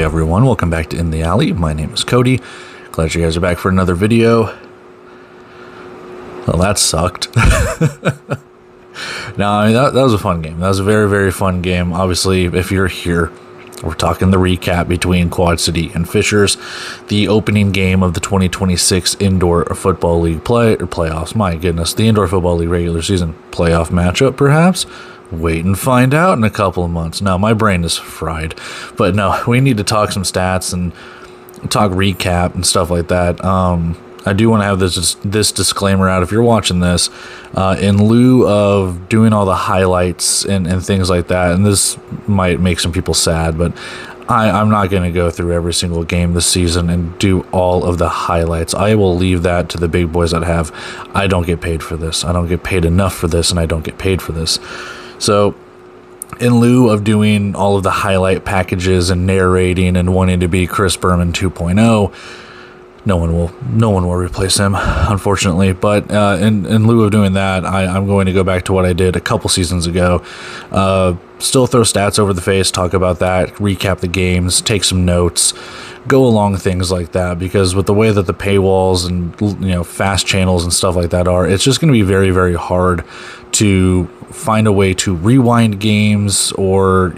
everyone, welcome back to In the Alley. My name is Cody. Glad you guys are back for another video. Well, that sucked. No, I mean, that was a fun game. That was a very, very fun game. Obviously, if you're here, we're talking the recap between Quad City and Fishers, the opening game of the 2026 Indoor Football League playoffs. My goodness, the Indoor Football League regular season playoff matchup, perhaps? Wait and find out in a couple of months. No, my brain is fried. But no, we need to talk some stats and talk recap and stuff like that. I do want to have this disclaimer out if you're watching this, in lieu of doing all the highlights and things like that, and this might make some people sad, but I'm not going to go through every single game this season and do all of the highlights. I will leave that to the big boys that have. I don't get paid for this. I don't get paid enough for this, and I don't get paid for this. So in lieu of doing all of the highlight packages and narrating and wanting to be Chris Berman 2.0, no one will replace him, unfortunately. But in lieu of doing that, I'm going to go back to what I did a couple seasons ago. Still throw stats over the face, talk about that, recap the games, take some notes, go along things like that. Because with the way that the paywalls and fast channels and stuff like that are, it's just going to be very, very hard to find a way to rewind games or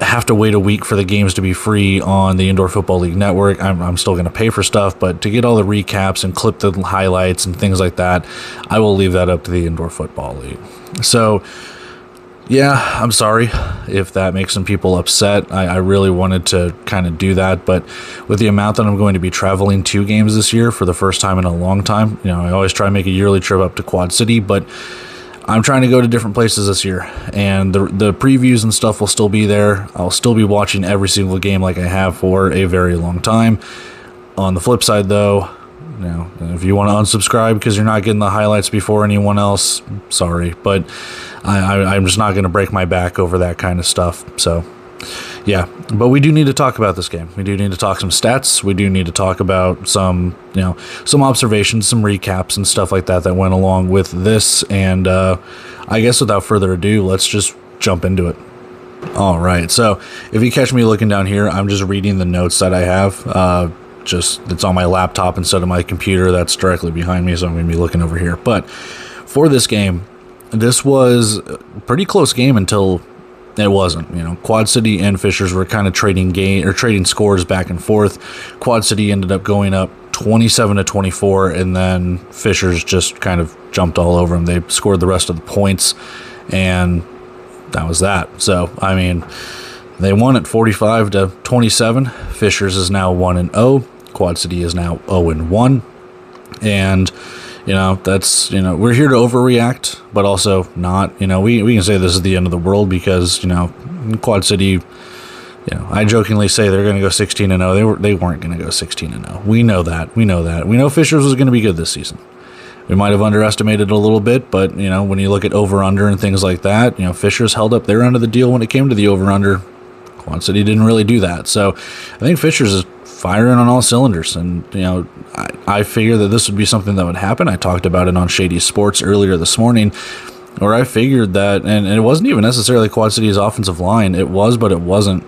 have to wait a week for the games to be free on the Indoor Football League network. I'm still going to pay for stuff, but to get all the recaps and clip the highlights and things like that, I will leave that up to the Indoor Football League. So yeah, I'm sorry if that makes some people upset. I really wanted to kind of do that, but with the amount that I'm going to be traveling 2 games this year for the first time in a long time, I always try to make a yearly trip up to Quad City, but I'm trying to go to different places this year, and the previews and stuff will still be there. I'll still be watching every single game like I have for a very long time. On the flip side, though, if you want to unsubscribe because you're not getting the highlights before anyone else, sorry, but I'm just not going to break my back over that kind of stuff. So yeah, but we do need to talk about this game. We do need to talk some stats. We do need to talk about some observations, some recaps and stuff like that went along with this. And I guess without further ado, let's just jump into it. All right. So if you catch me looking down here, I'm just reading the notes that I have. It's on my laptop instead of my computer that's directly behind me, so I'm going to be looking over here. But for this game, this was a pretty close game until it wasn't. Quad City and Fishers were kind of trading scores back and forth. Quad City ended up going up 27-24, and then Fishers just kind of jumped all over them. They scored the rest of the points, and that was that. So, I mean, they won at 45-27. Fishers is now 1-0. Quad City is now 0-1. And that's, we're here to overreact, but also not. We can say this is the end of the world because, Quad City, I jokingly say they're going to go 16-0. They weren't going to go 16-0. We know that. We know Fishers was going to be good this season. We might have underestimated it a little bit, but, when you look at over-under and things like that, Fishers held up their end of the deal when it came to the over-under. Quad City didn't really do that. So I think Fishers is firing on all cylinders, and I figured that this would be something that would happen. I talked about it on Shady Sports earlier this morning, where I figured that, and it wasn't even necessarily Quad City's offensive line. It was, but it wasn't.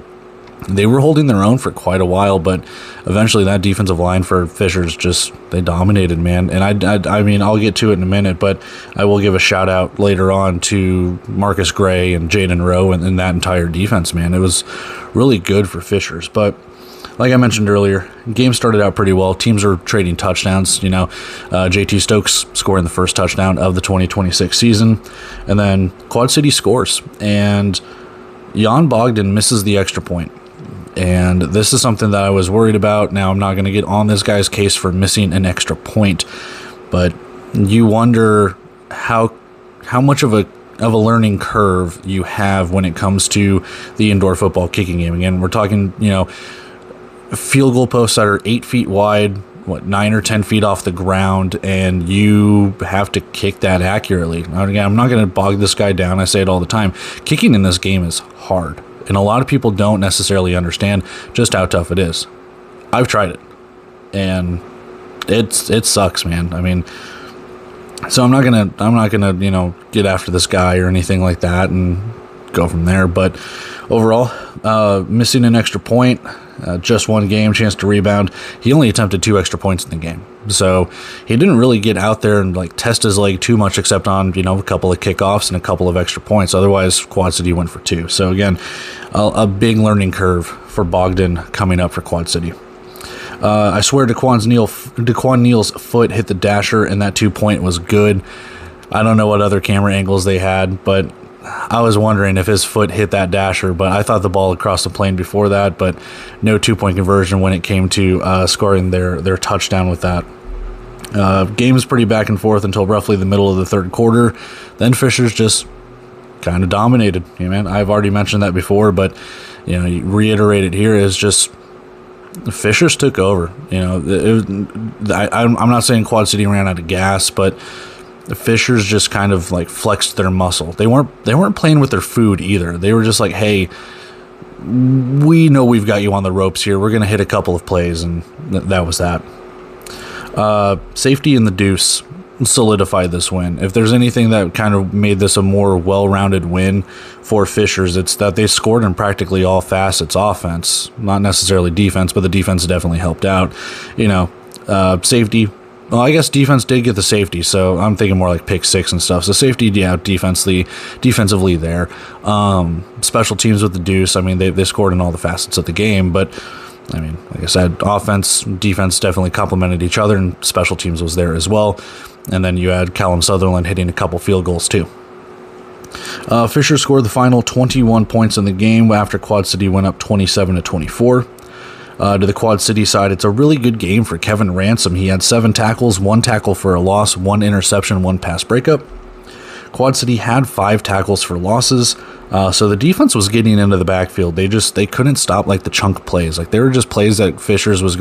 They were holding their own for quite a while, but eventually that defensive line for Fishers they dominated, man. And I mean, I'll get to it in a minute, but I will give a shout out later on to Marcus Gray and Jaden Rowe and that entire defense, man. It was really good for Fishers, but like I mentioned earlier, game started out pretty well. Teams were trading touchdowns. JT Stokes scoring the first touchdown of the 2026 season, and then Quad City scores, and Jan Bogdan misses the extra point. And this is something that I was worried about. Now, I'm not going to get on this guy's case for missing an extra point, but you wonder how much of a learning curve you have when it comes to the indoor football kicking game. Again, we're talking, field goal posts that are 8 feet wide, 9 or 10 feet off the ground, and you have to kick that accurately. Again, I'm not going to bog this guy down. I say it all the time. Kicking in this game is hard, and a lot of people don't necessarily understand just how tough it is. I've tried it, and it sucks, man. I mean, so I'm not gonna get after this guy or anything like that and go from there. But overall, missing an extra point, just one game, chance to rebound. He only attempted 2 extra points in the game. So he didn't really get out there and like test his leg too much, except on, a couple of kickoffs and a couple of extra points. Otherwise, Quad City went for 2. So again, a big learning curve for Bogdan coming up for Quad City. I swear DeQuan Neal's foot hit the dasher, and that 2-point was good. I don't know what other camera angles they had, but I was wondering if his foot hit that dasher, but I thought the ball had crossed the plane before that, but no 2-point conversion when it came to scoring their touchdown with that. Game was pretty back and forth until roughly the middle of the third quarter. Then Fishers just kind of dominated. I've already mentioned that before, but you reiterate it here, is just Fishers took over. I'm not saying Quad City ran out of gas, but the Fishers just kind of like flexed their muscle. They weren't playing with their food either. They were just like, hey, we know we've got you on the ropes here. We're going to hit a couple of plays, and that was that. Safety in the deuce solidified this win. If there's anything that kind of made this a more well-rounded win for Fishers, it's that they scored in practically all facets offense, not necessarily defense, but the defense definitely helped out. Safety, well, I guess defense did get the safety, so I'm thinking more like pick 6 and stuff. So safety, defensively there. Special teams with the deuce, they scored in all the facets of the game, but like I said, offense, defense definitely complemented each other, and special teams was there as well. And then you had Callum Sutherland hitting a couple field goals too. Fisher scored the final 21 points in the game after Quad City went up 27-24. To the Quad City side, it's a really good game for Kevin Ransom. He had 7 tackles, 1 tackle for a loss, 1 interception, 1 pass breakup. Quad City had 5 tackles for losses, so the defense was getting into the backfield. They couldn't stop like the chunk plays. Like they were just plays that Fishers was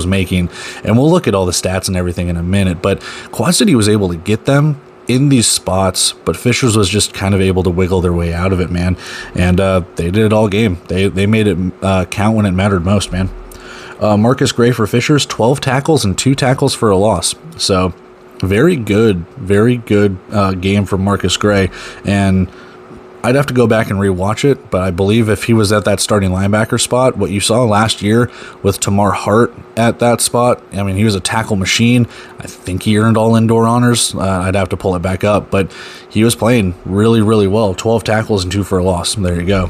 making, and we'll look at all the stats and everything in a minute. But Quad City was able to get them in these spots, but Fishers was just kind of able to wiggle their way out of it, man. And they did it all game. They made it count when it mattered most, man. Marcus Gray for Fishers, 12 tackles and 2 tackles for a loss. So very good game from Marcus Gray. And I'd have to go back and rewatch it, but I believe if he was at that starting linebacker spot, what you saw last year with Tamar Hart at that spot, he was a tackle machine. I think he earned all indoor honors. I'd have to pull it back up, but he was playing really, really well. 12 tackles and 2 for a loss. There you go.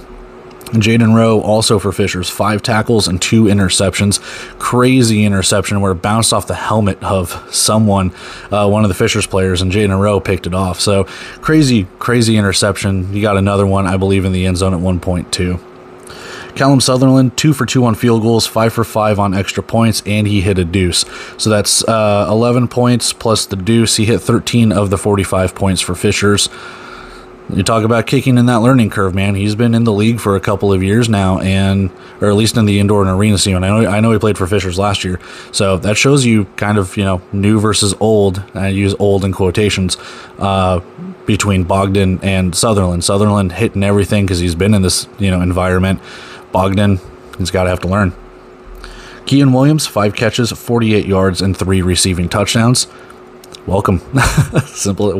Jaden Rowe also for Fishers, 5 tackles and 2 interceptions. Crazy interception where it bounced off the helmet of someone, one of the Fishers players, and Jaden Rowe picked it off. So crazy interception. You got another one, I believe, in the end zone at one point too. Callum Sutherland, 2 for 2 on field goals, 5 for 5 on extra points, and he hit a deuce. So that's 11 points plus the deuce. He hit 13 of the 45 points for Fishers. You talk about kicking in that learning curve, man. He's been in the league for a couple of years now, or at least in the indoor and arena scene. I know he played for Fishers last year, so that shows you kind of new versus old. I use old in quotations between Bogdan and Sutherland. Sutherland hitting everything because he's been in this environment. Bogdan, he's got to have to learn. Kean Williams, 5 catches, 48 yards, and 3 receiving touchdowns. Welcome.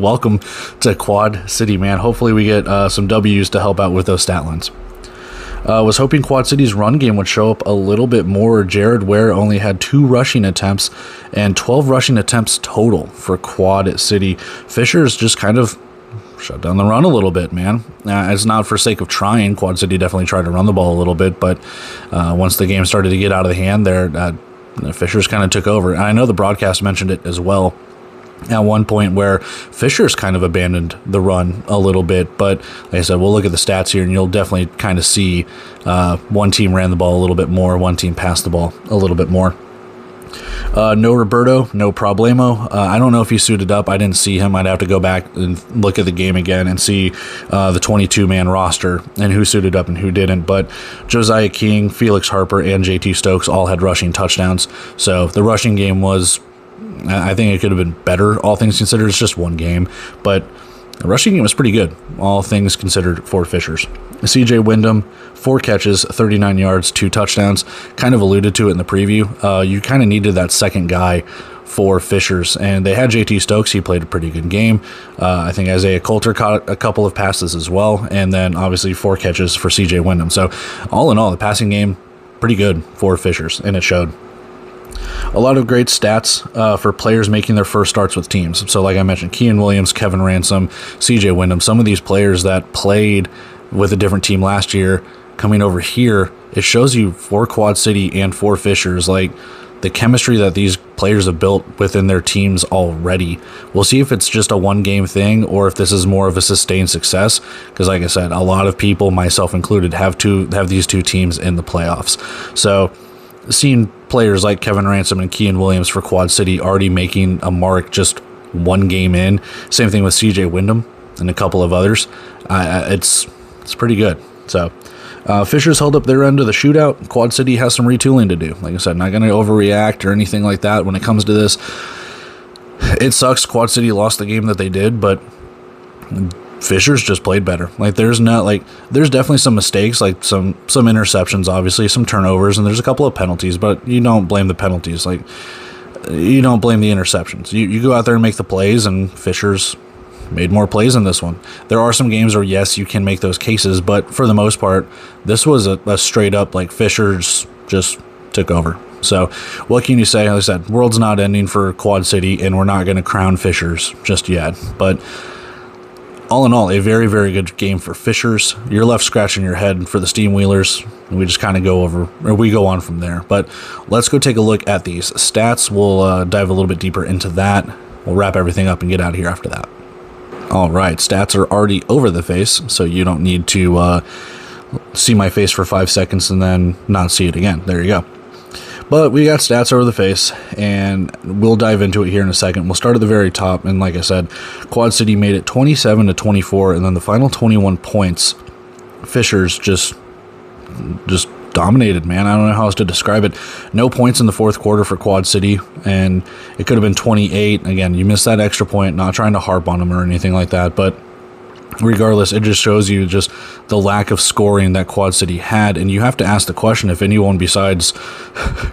Welcome to Quad City, man. Hopefully we get some W's to help out with those stat lines. Was hoping Quad City's run game would show up a little bit more. Jared Ware only had 2 rushing attempts and 12 rushing attempts total for Quad City. Fishers just kind of shut down the run a little bit, man. It's not for sake of trying. Quad City definitely tried to run the ball a little bit, but once the game started to get out of the hand there, Fishers kind of took over. And I know the broadcast mentioned it as well at one point where Fishers kind of abandoned the run a little bit, but like I said, we'll look at the stats here and you'll definitely kind of see one team ran the ball a little bit more, one team passed the ball a little bit more. No Roberto, no Problemo. I don't know if he suited up. I didn't see him. I'd have to go back and look at the game again and see the 22-man roster and who suited up and who didn't. But Josiah King, Felix Harper, and JT Stokes all had rushing touchdowns. So the rushing game was, I think it could have been better, all things considered. It's just one game, but the rushing game was pretty good, all things considered, for Fishers. CJ Wyndham, 4 catches, 39 yards, 2 touchdowns. Kind of alluded to it in the preview. You kind of needed that second guy for Fishers. And they had JT Stokes. He played a pretty good game. I think Isaiah Coulter caught a couple of passes as well. And then obviously 4 catches for CJ Wyndham. So all in all, the passing game, pretty good for Fishers, and it showed. A lot of great stats for players making their first starts with teams. So like I mentioned, Kean Williams, Kevin Ransom, CJ Wyndham, some of these players that played with a different team last year coming over here, it shows you for Quad City and for Fishers, like the chemistry that these players have built within their teams already. We'll see if it's just a one-game thing or if this is more of a sustained success, because like I said, a lot of people, myself included, have these two teams in the playoffs. So seeing players like Kevin Ransom and Kean Williams for Quad City already making a mark just one game in, same thing with CJ Wyndham and a couple of others, it's pretty good. So Fishers held up their end of the shootout. Quad City has some retooling to do. Like I said, not going to overreact or anything like that when it comes to this. It sucks Quad City lost the game that they did, but Fishers just played better. Like there's definitely some mistakes, like some interceptions, obviously some turnovers, and there's a couple of penalties, but you don't blame the penalties. Like you don't blame the interceptions. You go out there and make the plays, and Fishers made more plays in this one. There are some games where, yes, you can make those cases, but for the most part, this was a straight up, like, Fishers just took over. So what can you say? Like I said, world's not ending for Quad City, and we're not going to crown Fishers just yet. But all in all, a very, very good game for Fishers. You're left scratching your head for the Steamwheelers. We just kind of we go on from there. But let's go take a look at these stats. We'll dive a little bit deeper into that. We'll wrap everything up and get out of here after that. All right, stats are already over the face, so you don't need to see my face for 5 seconds and then not see it again. There you go. But we got stats over the face, and we'll dive into it here in a second. We'll start at the very top, and like I said, Quad City made it 27-24, and then the final 21 points, Fishers just dominated, man. I don't know how else to describe it. No points in the fourth quarter for Quad City, and it could have been 28. Again, you missed that extra point, not trying to harp on them or anything like that, but regardless, it just shows you just the lack of scoring that Quad City had, and you have to ask the question if anyone besides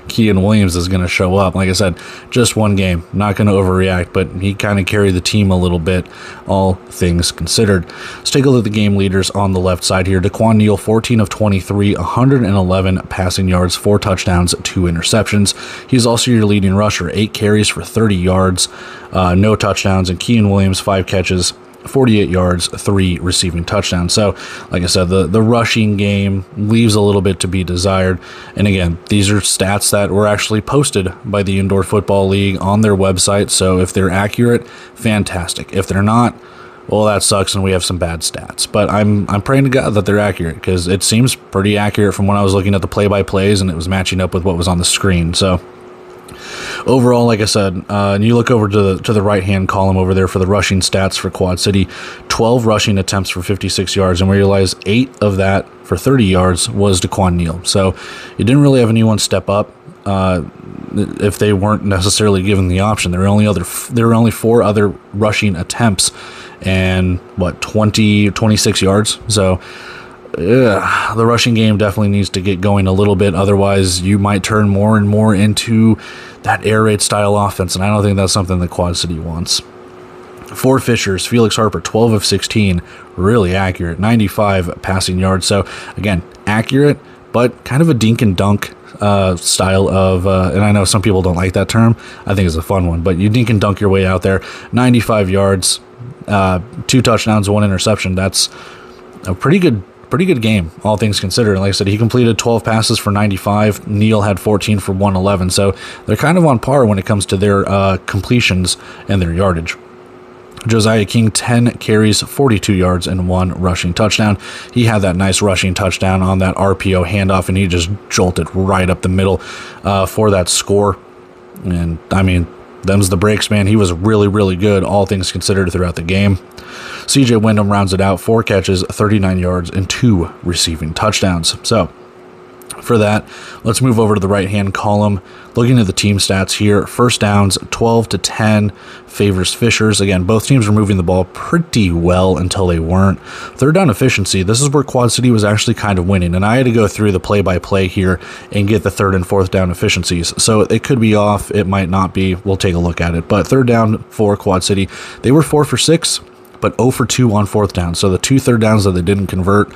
Kean Williams is going to show up. Like I said, just one game, not going to overreact, but he kind of carried the team a little bit, all things considered. Let's take a look at the game leaders on the left side here. DeQuan Neal, 14 of 23, 111 passing yards, 4 touchdowns, 2 interceptions. He's also your leading rusher, 8 carries for 30 yards, no touchdowns, and Kean Williams, 5 catches, 48 yards, 3 receiving touchdowns. So, like I said, the rushing game leaves a little bit to be desired. And again, these are stats that were actually posted by the Indoor Football League on their website. So if they're accurate, fantastic. If they're not, well, that sucks and we have some bad stats. But I'm praying to God that they're accurate, because it seems pretty accurate from when I was looking at the play-by-plays and it was matching up with what was on the screen. So overall, like I said, and you look over to the right-hand column over there for the rushing stats for Quad City, 12 rushing attempts for 56 yards, and we realize 8 of that for 30 yards was DeQuan Neal. So you didn't really have anyone step up if they weren't necessarily given the option. There were only 4 other rushing attempts and, 26 yards. So the rushing game definitely needs to get going a little bit. Otherwise, you might turn more and more into that air raid style offense, and I don't think that's something that Quad City wants. For Fishers, Felix Harper, 12 of 16, really accurate, 95 passing yards. So again, accurate, but kind of a dink and dunk style of, and I know some people don't like that term. I think it's a fun one, but you dink and dunk your way out there. 95 yards, 2 touchdowns, 1 interception. That's a pretty good game, all things considered. And like I said, he completed 12 passes for 95. Neal had 14 for 111. So they're kind of on par when it comes to their completions and their yardage. Josiah King, 10 carries, 42 yards, and 1 rushing touchdown. He had that nice rushing touchdown on that RPO handoff, and he just jolted right up the middle for that score. And, I mean, them's the breaks, man. He was really, really good, all things considered, throughout the game. CJ Wyndham rounds it out, 4 catches, 39 yards, and 2 receiving touchdowns. So, For that, let's move over to the right-hand column. Looking at the team stats here, first downs 12-10 favors Fishers. Again, both teams were moving the ball pretty well until they weren't. Third down efficiency, this is where Quad City was actually kind of winning, and I had to go through the play-by-play here and get the third and fourth down efficiencies. So it could be off, it might not be. We'll take a look at it. But third down for Quad City, they were 4 for 6. But 0 for 2 on fourth down. So the 2 third downs that they didn't convert,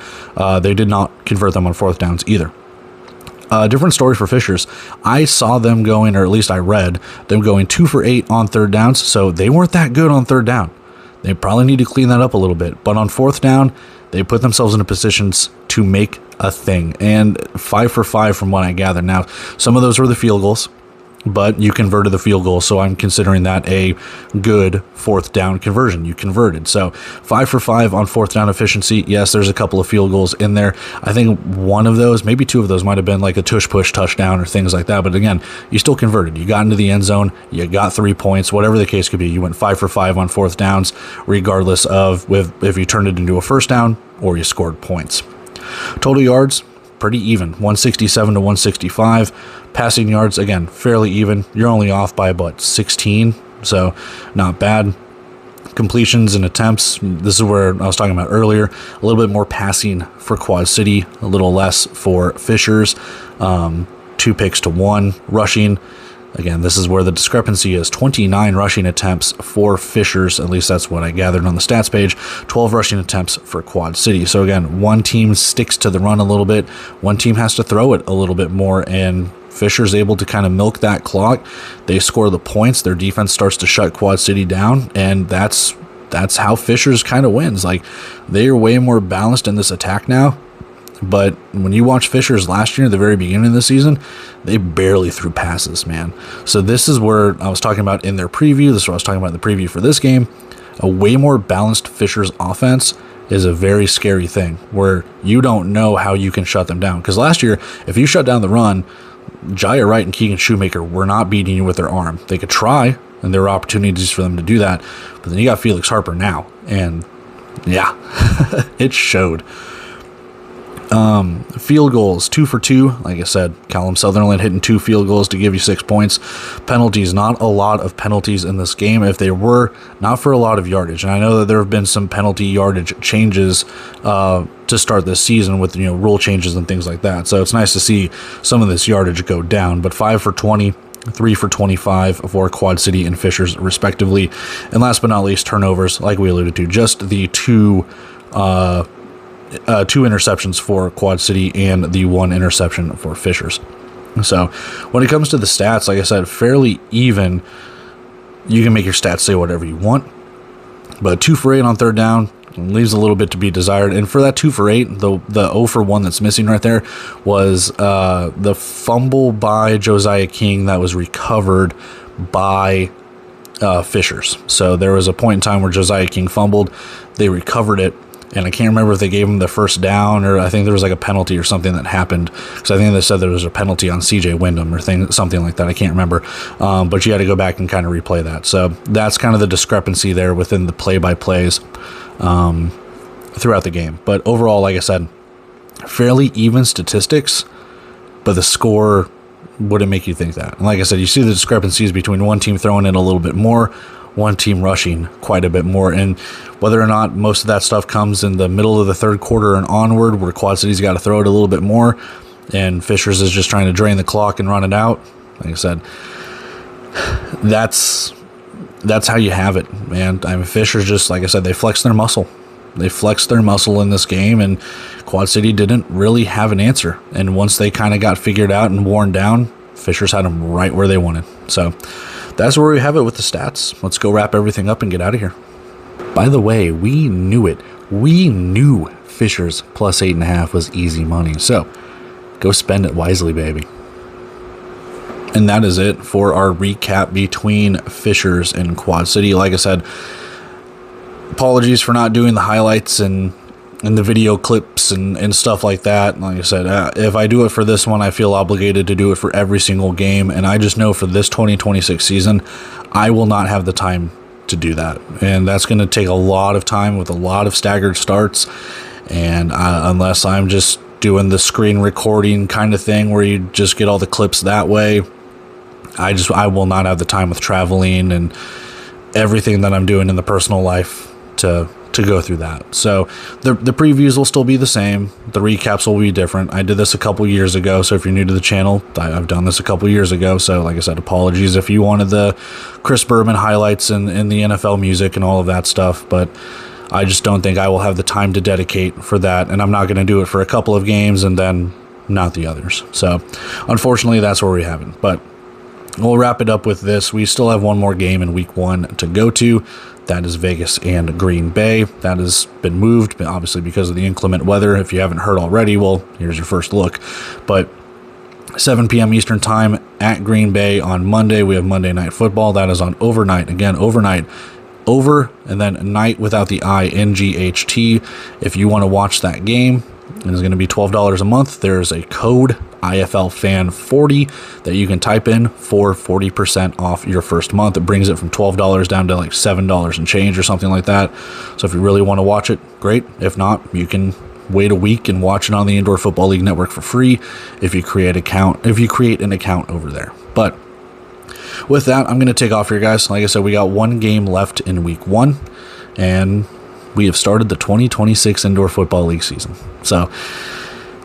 they did not convert them on fourth downs either. Different story for Fishers. I saw them going, or at least I read them going 2 for 8 on third downs. So they weren't that good on third down. They probably need to clean that up a little bit. But on fourth down, they put themselves into positions to make a thing. And 5 for 5 from what I gather. Now, some of those were the field goals, but you converted the field goal, so I'm considering that a good fourth down conversion. You converted. So 5 for 5 on fourth down efficiency. Yes, there's a couple of field goals in there. I think one of those, maybe 2 of those, might have been like a tush-push touchdown or things like that. But again, you still converted. You got into the end zone. You got 3 points, whatever the case could be. You went 5 for 5 on fourth downs, regardless of if you turned it into a first down or you scored points. Total yards, pretty even, 167 to 165. Passing yards, again, fairly even. You're only off by about 16, so not bad. Completions and attempts, this is where I was talking about earlier. A little bit more passing for Quad City, a little less for Fishers. 2 picks to 1. Rushing, again, this is where the discrepancy is. 29 rushing attempts for Fishers, at least that's what I gathered on the stats page. 12 rushing attempts for Quad City. So again, one team sticks to the run a little bit. One team has to throw it a little bit more, and Fisher's able to kind of milk that clock. They score the points. Their defense starts to shut Quad City down, and that's how Fisher's kind of wins. Like, they are way more balanced in this attack now. But when you watch Fishers last year at the very beginning of the season, they barely threw passes, man. So this is where I was talking about in their preview. This is what I was talking about in the preview for this game. A way more balanced Fishers offense is a very scary thing, where you don't know how you can shut them down. Because last year, if you shut down the run, Jaya Wright and Keegan Shoemaker were not beating you with their arm. They could try, and there were opportunities for them to do that. But then you got Felix Harper now, and yeah, it showed. Field goals, 2 for 2. Like I said, Callum Sutherland hitting 2 field goals to give you 6 points. Penalties, not a lot of penalties in this game. If they were, not for a lot of yardage. And I know that there have been some penalty yardage changes to start this season with, rule changes and things like that. So it's nice to see some of this yardage go down. But 5 for 20, 3 for 25 for Quad City and Fishers, respectively. And last but not least, turnovers, like we alluded to, just the two interceptions for Quad City and the 1 interception for Fishers. So when it comes to the stats, like I said, fairly even. You can make your stats say whatever you want, but 2 for 8 on third down leaves a little bit to be desired. And for that 2 for 8, the 0 for 1 that's missing right there was the fumble by Josiah King that was recovered by Fishers. So there was a point in time where Josiah King fumbled, they recovered it, and I can't remember if they gave him the first down, or I think there was like a penalty or something that happened, because I think they said there was a penalty on CJ Wyndham or something like that. I can't remember, but you had to go back and kind of replay that. So that's kind of the discrepancy there within the play-by-plays throughout the game. But overall, like I said, fairly even statistics, but the score wouldn't make you think that. And like I said, you see the discrepancies between one team throwing it a little bit more, one team rushing quite a bit more. And whether or not most of that stuff comes in the middle of the third quarter and onward, where Quad City's got to throw it a little bit more and Fishers is just trying to drain the clock and run it out, like I said, that's how you have it, man. I mean, Fishers just, like I said, they flexed their muscle. They flexed their muscle in this game, and Quad City didn't really have an answer. And once they kind of got figured out and worn down, Fishers had them right where they wanted. So that's where we have it with the stats. Let's go wrap everything up and get out of here. By the way, we knew it. We knew Fishers plus 8.5 was easy money. So go spend it wisely, baby. And that is it for our recap between Fishers and Quad City. Like I said, apologies for not doing the highlights and the video clips and stuff like that. Like I said, if I do it for this one, I feel obligated to do it for every single game. And I just know for this 2026 season, I will not have the time to do that. And that's going to take a lot of time with a lot of staggered starts. And unless I'm just doing the screen recording kind of thing where you just get all the clips that way. I will not have the time with traveling and everything that I'm doing in the personal life to go through that. So the previews will still be the same. The recaps will be different. I did this a couple years ago, so if you're new to the channel, I've done this a couple years ago. So like I said, apologies if you wanted the Chris Berman highlights and the NFL music and all of that stuff, but I just don't think I will have the time to dedicate for that, and I'm not going to do it for a couple of games and then not the others. So unfortunately, that's where we have it. But we'll wrap it up with this. We still have one more game in week 1 to go to. That is Vegas and Green Bay. That has been moved, obviously, because of the inclement weather. If you haven't heard already, well, here's your first look. But 7 p.m. Eastern time at Green Bay on Monday. We have Monday Night Football. That is on overnight. Again, overnight. Over and then night without the I, NGHT. If you want to watch that game, it's going to be $12 a month. There's a code, IFLFan40, that you can type in for 40% off your first month. It brings it from $12 down to like $7 and change or something like that. So if you really want to watch it, great. If not, you can wait a week and watch it on the Indoor Football League Network for free if you create an account over there. But with that, I'm going to take off here, guys. Like I said, we got one game left in week 1, and we have started the 2026 Indoor Football League season. So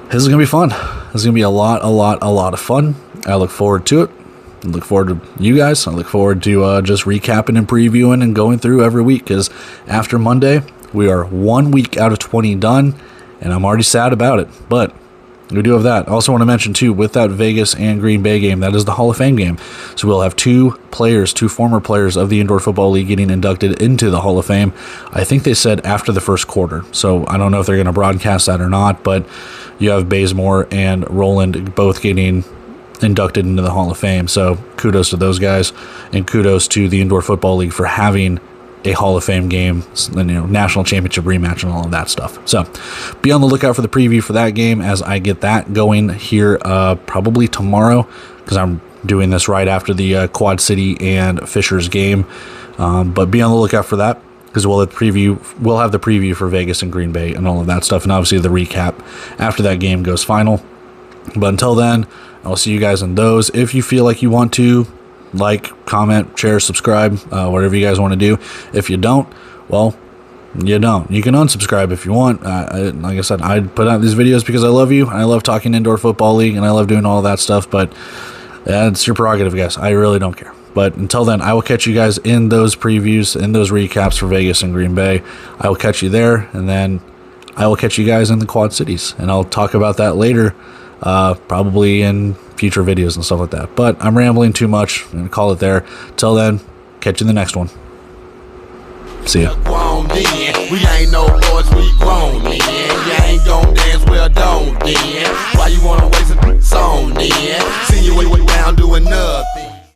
this is going to be fun. This is going to be a lot of fun. I look forward to it. I look forward to you guys. I look forward to just recapping and previewing and going through every week, because after Monday, we are 1 week out of 20 done, and I'm already sad about it. But we do have that. I also want to mention, too, with that Vegas and Green Bay game, that is the Hall of Fame game. So we'll have two former players of the Indoor Football League getting inducted into the Hall of Fame. I think they said after the first quarter. So I don't know if they're going to broadcast that or not, but you have Bazemore and Roland both getting inducted into the Hall of Fame. So kudos to those guys, and kudos to the Indoor Football League for having a Hall of Fame game, national championship rematch and all of that stuff. So be on the lookout for the preview for that game as I get that going here probably tomorrow, because I'm doing this right after the Quad City and Fishers game. But be on the lookout for that, because we'll have the preview for Vegas and Green Bay and all of that stuff, and obviously the recap after that game goes final. But until then, I'll see you guys in those. If you feel like you want to, like, comment, share, subscribe, whatever you guys want to do. If you don't, well, you don't. You can unsubscribe if you want. Like I said, I put out these videos because I love you, and I love talking Indoor Football League, and I love doing all that stuff, but it's your prerogative, guys. I really don't care. But until then, I will catch you guys in those previews, in those recaps for Vegas and Green Bay. I will catch you there, and then I will catch you guys in the Quad Cities, and I'll talk about that later, probably in future videos and stuff like that. But I'm rambling too much. I'm going to call it there. Till then, catch you in the next one. See ya. We ain't no boys, we grown men. You ain't gon' dance, well don't then. Why you wanna waste a song then? See you around doing nothing.